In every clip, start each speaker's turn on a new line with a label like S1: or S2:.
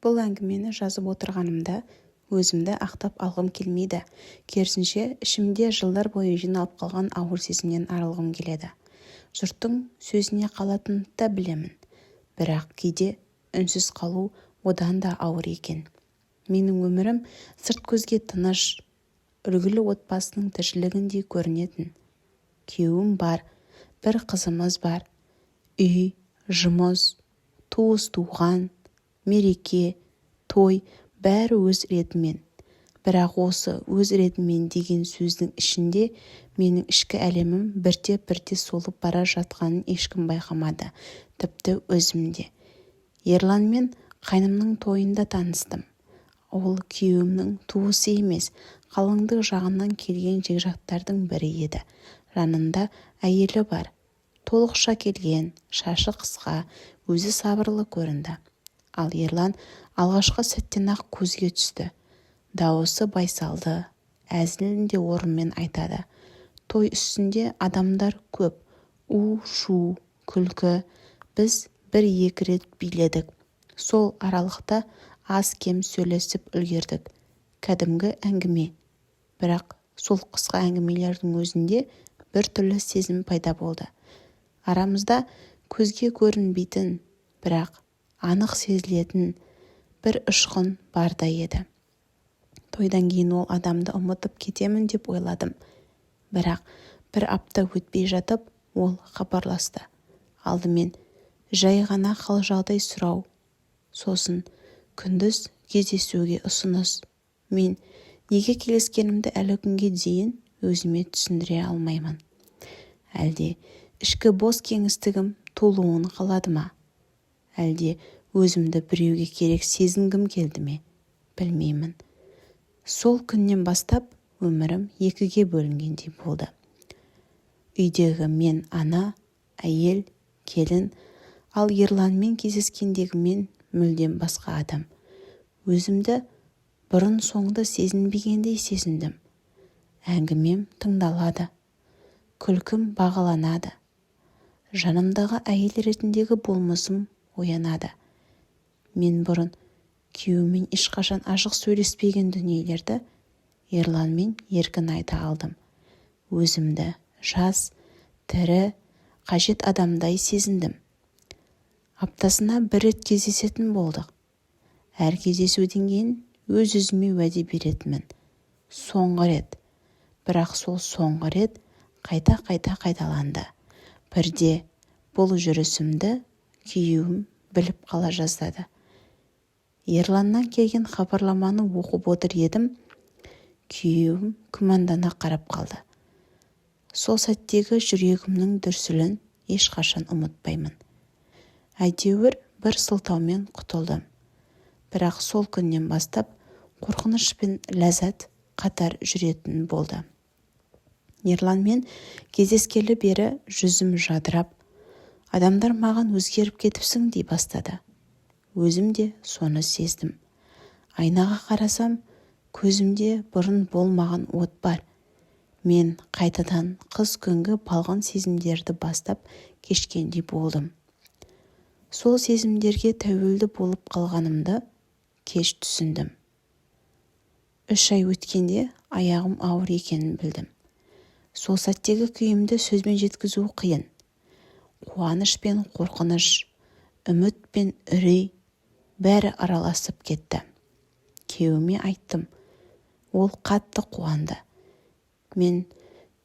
S1: Бұл әңгімені жазып отырғанымда өзімді ақтап алғым келмейді. Керісінше, ішімде жылдар бойы жиналып қалған ауыр сезімнен арылғым келеді. Жұрттың сөзіне қалатынымды да білемін. Бірақ кейде үнсіз қалу одан да ауыр екен. Менің өмірім сырт көзге тыныш, үлгілі отбасының тіршілігіндей көрінетін. Күйеуім бар, бір қызымыз бар. Үй, жұмыс, туыс-туған, мереке, той бәрі өз ретімен. Бірақ осы өз ретімен деген сөздің ішінде менің ішкі әлемім бірте-бірте солып бара жатқанын ешкім байқамады, тіпті өзімде. Ерланмен қайнымның тойында таныстым. Ол күйеуімнің туысы емес, қалыңдық жағынан келген жекжаттардың бірі еді. Жанында әйелі бар. Толықша келген, шашы қысқа, өзі сабырлы көрінді. Ал Ерлан алғашқы сәттен-ақ көзге түсті. Дауысы байсалды, әзілін де орнымен айтады. Той үстінде адамдар көп, у-шу, күлкі. Біз бір-екі рет биледік. Сол аралықта аз-кем сөйлесіп үлгердік. Кәдімгі әңгіме. Бірақ сол қысқа әңгімелердің өзінде бір түрлі сезім пайда болды. Арамызда көзге көрінбейтін, бірақ анық сезілетін бір ұшқын бар да еді. Тойдан кейін ол адамды ұмытып кетемін деп ойладым. Бірақ бір апта өтпей жатып, ол хабарласты. Алдымен жай ғана хал-жағдай сұрау. Сосын күндіз кездесуге ұсыныс. Мен неге келіскенімді әлі күнге дейін өзіме түсіндіре алмаймын. Әлде ішкі бос кеңістігім толуын қалады ма? Әлде өзімді біреуге керек сезінгім келді ме? Білмеймін. Сол күннен бастап өмірім екіге бөлінгендей болды. Үйдегі мен ана, әйел, келін, ал Ерланмен кездескендегі мен мүлдем басқа адам. Өзімді бұрын-соңды сезінбегендей сезіндім. Әңгімем тыңдалады, күлкім бағаланады. Жанымдағы әйел ретіндегі болмысым оянады. Мен бұрын күйеуімен ешқашан ашық сөйлеспеген дүниелерді Ерланмен еркін айта алдым. Өзімді жас, тірі, қажет адамдай сезіндім. Аптасына бір рет кездесетін болдық. Әр кездесуден кейін өз-өзіме уәде беретінмін. Соңғы рет. Бірақ сол соңғы рет қайта-қайта қайталанды. Бірде бұл жүрісімді күйеуім біліп қала жаздады. Ерланнан келген хабарламаны оқып отыр едім. Күйеуім күмәндана қарап қалды. Сол сәттегі жүрегімнің дүрсілін ешқашан ұмытпаймын. Әйтеуір бір сылтаумен құтылдым. Бірақ сол күннен бастап қорқыныш пен ләззат қатар жүретін болды. Ерланмен кездескелі бері жүзім жадырап, адамдар маған өзгеріп кетіпсің дей бастады. Өзім де соны сездім. Айнаға қарасам, көзімде бұрын болмаған от бар. Мен қайтадан қыз күнгі балғын сезімдерді бастап кешкендей болдым. Сол сезімдерге тәуелді болып қалғанымды кеш түсіндім. 3 ай өткенде аяғым ауыр екенін білдім. Сол сәттегі күйімді сөзбен жеткізу қиын. Қуаныш пен қорқыныш, үміт пен үрей бәрі араласып кетті. Күйеуіме айттым. Ол қатты қуанды. Мен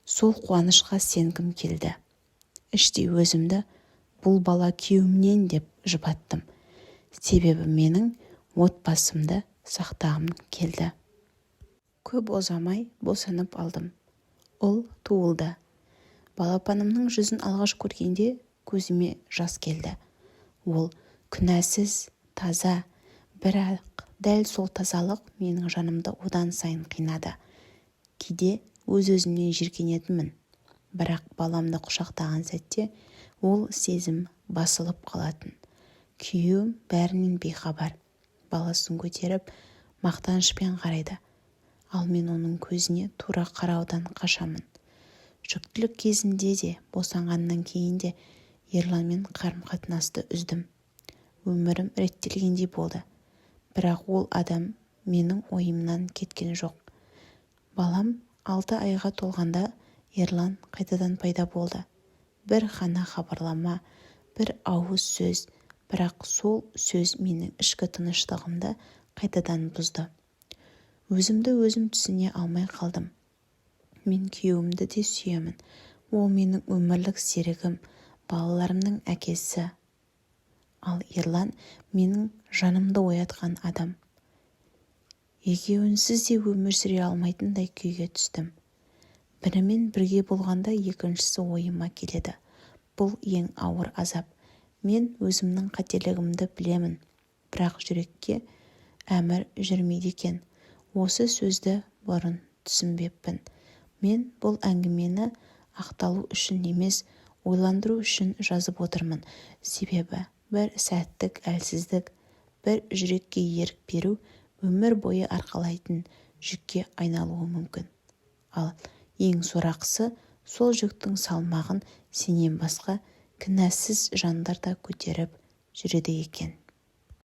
S1: сол қуанышқа сенгім келді. Іштей өзімді бұл бала күйеуімнен деп жұбаттым. Себебі менің отбасымды сақтағым келді. Көп ұзамай босанып алдым. Ұл туылды. Балапанымның жүзін алғаш көргенде көзіме жас келді. Ол күнәсіз, таза, бірақ дәл сол тазалық менің жанымды одан сайын қинады. Кейде өз-өзімнен жиіркенетінмін. Бірақ баламды құшақтаған сәтте ол сезім басылып қалатын. Күйеуім бәрінен бейхабар. Баласын көтеріп, мақтанышпен қарайды. Ал мен оның көзіне тура қараудан қашамын. Жүктілік кезінде де, босанғаннан кейін де Ерланмен қарым-қатынасты үздім. Өмірім реттелгендей болды. бірақ ол адам менің ойымнан кеткен жоқ. Балам 6 айға толғанда Ерлан қайтадан пайда болды. Бір ғана хабарлама, бір ауыз сөз, бірақ сол сөз менің ішкі тыныштығымды қайтадан бұзды. Өзімді өзім түсіне алмай қалдым. Мен күйеуімді де сүйемін. Ол менің өмірлік серігім, балаларымның әкесі. Ал Ерлан менің жанымды оятқан адам. Екеуінсіз де өмір сүре алмайтындай күйге түстім. Бірімен бірге болғанда екіншісі ойыма келеді. Бұл ең ауыр азап. Мен өзімнің қателігімді білемін, бірақ жүрекке әмір жүрмейді екен. Осы сөзді бұрын түсінбеппін. Мен бұл әңгімені ақталу үшін емес, ойландыру үшін жазып отырмын. Себебі бір сәттік әлсіздік, бір жүрекке ерік беру өмір бойы арқалайтын жүкке айналуы мүмкін. Ал ең сорақысы, сол жүктің салмағын сенен басқа кінәсіз жандар да көтеріп жүреді екен.